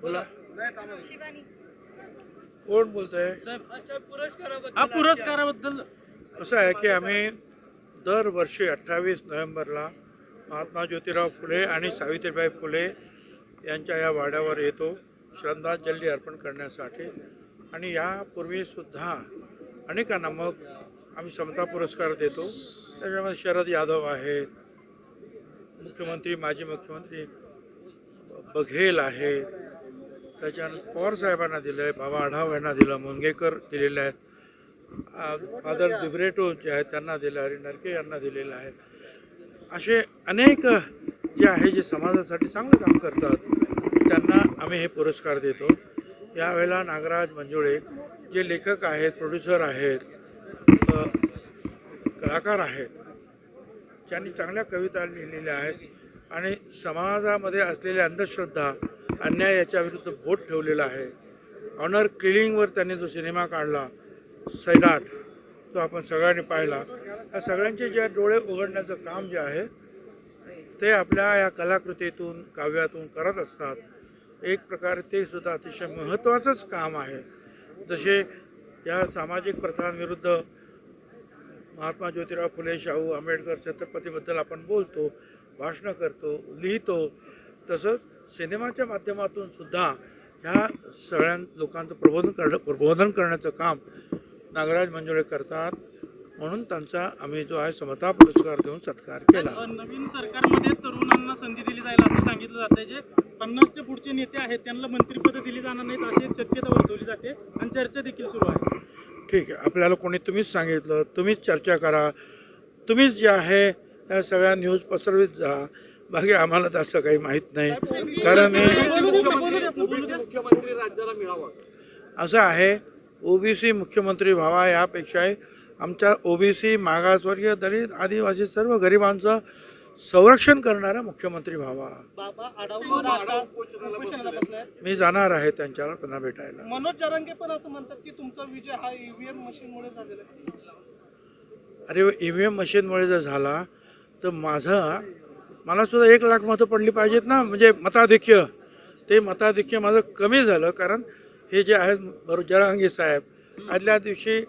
बोला. कोण बोलतोय? हा पुरस्काराबद्दल असं आहे की आम्ही दरवर्षी 28 नोव्हेंबरला महात्मा ज्योतिराव फुले आणि सावित्रीबाई फुले यांच्या या वाड्यावर येतो श्रद्धांजली अर्पण करण्यासाठी. आणि यापूर्वीसुद्धा अनेकांना मग आम्ही समता पुरस्कार देतो. त्याच्यामध्ये शरद यादव आहेत, मुख्यमंत्री माजी मुख्यमंत्री बघेल आहे, त्याच्यानंतर पवार साहेबांना दिलं आहे, बाबा आढाव यांना दिलं, मुनगेकर दिलेले आहेत, फादर दिब्रेटो जे आहेत त्यांना दिलं, हरी नरके यांना दिलेलं आहे. असे अनेक जे आहे जे समाजासाठी चांगलं काम करतात त्यांना आम्ही हे पुरस्कार देतो. यावेळेला नागराज मंजुळे जे लेखक आहेत, प्रोड्युसर आहेत, कलाकार आहेत, ज्यांनी चांगल्या कविता लिहिलेल्या आहेत आणि समाजामध्ये असलेल्या अंधश्रद्धा अन्याय याच्या विरुद्ध बोट ठेवलेला आहे. ऑनर किलिंगवर त्यांनी जो सिनेमा काढला सैराट, तो आपण सगळ्यांनी पाहिला. या सगळ्यांचे जे डोळे उघडण्याचं काम जे आहे ते आपल्या या कलाकृतीतून काव्यातून करत असतात. एक प्रकारे ते सुद्धा अतिशय महत्त्वाचंच काम आहे. जसे या सामाजिक प्रथांविरुद्ध महात्मा ज्योतिराव फुले, शाहू आंबेडकर, छत्रपतीबद्दल आपण बोलतो, भाषणं करतो, लिहितो, तसंच सिनेमाच्या माध्यमातून सुद्धा ह्या सगळ्या लोकांचं प्रबोधन करण्याचं काम नागराज मंजुळे करतात. म्हणून त्यांचा आम्ही जो आहे समता पुरस्कार देऊन सत्कार केला. नवीन सरकारमध्ये तरुणांना संधी दिली जाईल असं सांगितलं जातं. जे 50चे पुढचे नेते आहेत त्यांना मंत्रिपद दिली जाणार नाहीत अशी एक शक्यता वर्तवली जाते आणि चर्चा देखील सुरू आहे. ठीक आहे, आपल्याला कोणी तुम्हीच सांगितलं, तुम्हीच चर्चा करा, तुम्हीच जे आहे या सगळ्या न्यूज पसरवीत जा. बाकी आम्हाला तसं काही माहीत नाही. कारण असं आहे, ओबीसी मुख्यमंत्री व्हावा यापेक्षाही आमच्या ओबीसी, मागासवर्गीय, दलित, आदिवासी सर्व गरिबांचं संरक्षण करणारा मुख्यमंत्री व्हावा. मी जाणार आहे त्यांच्यावर, त्यांना भेटायला. मनोज जरांगे पण असं म्हणतात की तुमचा विजय हा ईव्हीएम मशीनमुळे झालेला आहे. अरे ईव्हीएम मशीनमुळे जर झाला तर मला सुद्धा 1 लाख मतं पडली पाहिजेत ना. म्हणजे मताधिक्य, ते मताधिक्य माझं कमी झालं. कारण हे जे आहेत बरोबर जरांगे साहेब आदल्या दिवशी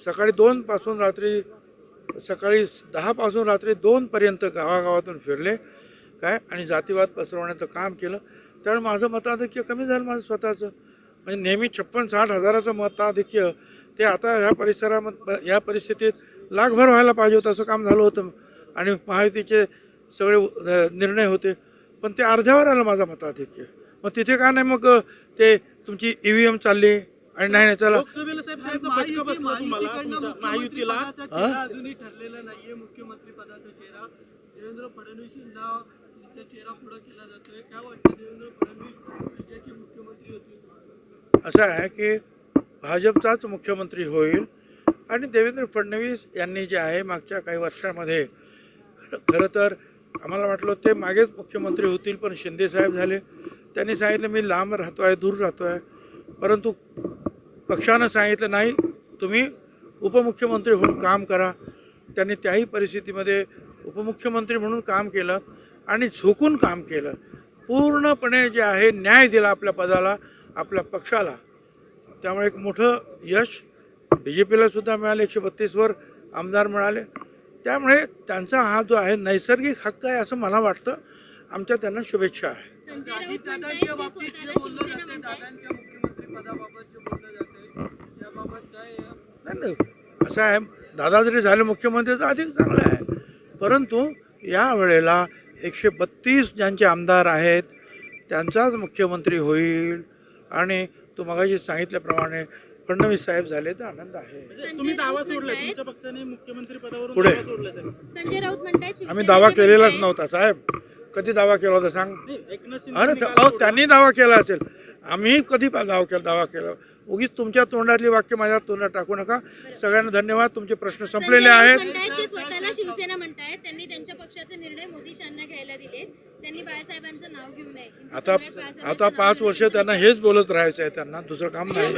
सकाळी 2 पासून रात्री सकाळी 10 पासून रात्री 2 पर्यंत गावागावातून फिरले काय आणि जातीवाद पसरवण्याचं काम केलं. त्यामुळे माझं मताधिक्य कमी झालं माझं स्वतःचं. म्हणजे नेहमी 56-60 हजाराचं मताधिक्य ते आता ह्या परिसरामध्ये या परिस्थितीत लाखभर व्हायला पाहिजे होतं असं काम झालं होतं. आणि महायुतीचे सगळे निर्णय होते पण ते अर्ध्यावर आलं माझं मताधिक्य. मग तिथे का नाही मग ते तुमची ईव्हीएम चालली आणि नाही चला लोकसभेला साहेब त्यांचा फटका बसला तुम्हाला महायुतीला अजूनही ठरलेला नाहीये मुख्यमंत्री पदाचा चेहरा. देवेंद्र फडणवीस चेहरा पुढे केला जातोय. काय वाटतं देवेंद्र फडणवीस राज्याचे मुख्यमंत्री होतील? असं आहे की भाजपचाच मुख्यमंत्री होईल आणि देवेंद्र फडणवीस यांनी जे आहे मागच्या काही वर्षामध्ये खरं तर आम्हाला वाटलं ते मागेच मुख्यमंत्री होतील पण शिंदेसाहेब झाले. त्यांनी सांगितलं मी लांब राहतो आहे, दूर राहतो आहे. परंतु पक्षानं सांगितलं नाही तुम्ही उपमुख्यमंत्री म्हणून काम करा. त्यांनी त्याही परिस्थितीमध्ये उपमुख्यमंत्री म्हणून काम केलं आणि झोकून काम केलं. पूर्णपणे जे आहे न्याय दिला आपल्या पदाला, आपल्या पक्षाला. त्यामुळे एक मोठं यश BJPला सुद्धा मिळाले. 132वर आमदार मिळाले. त्यामुळे त्यांचा हा जो आहे नैसर्गिक हक्क आहे असं मला वाटतं. आमच्या त्यांना शुभेच्छा आहे. नाही असं आहे, दादा जरी झाले मुख्यमंत्री तर अधिक चांगलं आहे. परंतु या वेळेला 132 ज्यांचे आमदार आहेत त्यांचाच मुख्यमंत्री होईल आणि तो मगाशी सांगितल्याप्रमाणे फडणवीस साहेब झाले तर आनंद आहे. तुम्ही दावा सोडलाय तुमच्या पक्षाने मुख्यमंत्री पदावरून पुढे दावा सोडलाय साहेब. संजय राऊत म्हणतात आम्ही दावा केलेलाच नव्हता साहेब. कधी दावा केला होता सांग? अरे त्यांनी दावा केला असेल, आम्ही कधी दावा केला. उगीच तुमच्या तोंडातली वाक्य माझ्या तोंडात टाकू नका. सगळ्यांना धन्यवाद. तुमचे प्रश्न संपलेले आहेत. स्वतःला शिवसेना म्हणतायत त्यांनी त्यांच्या पक्षाचे निर्णय मोदी शांना घ्यायला दिले. त्यांनी बाळासाहेबांचं नाव घेऊ नये. आता 5 वर्ष त्यांना हेच बोलत राहायचं आहे. त्यांना दुसरं काम नाही.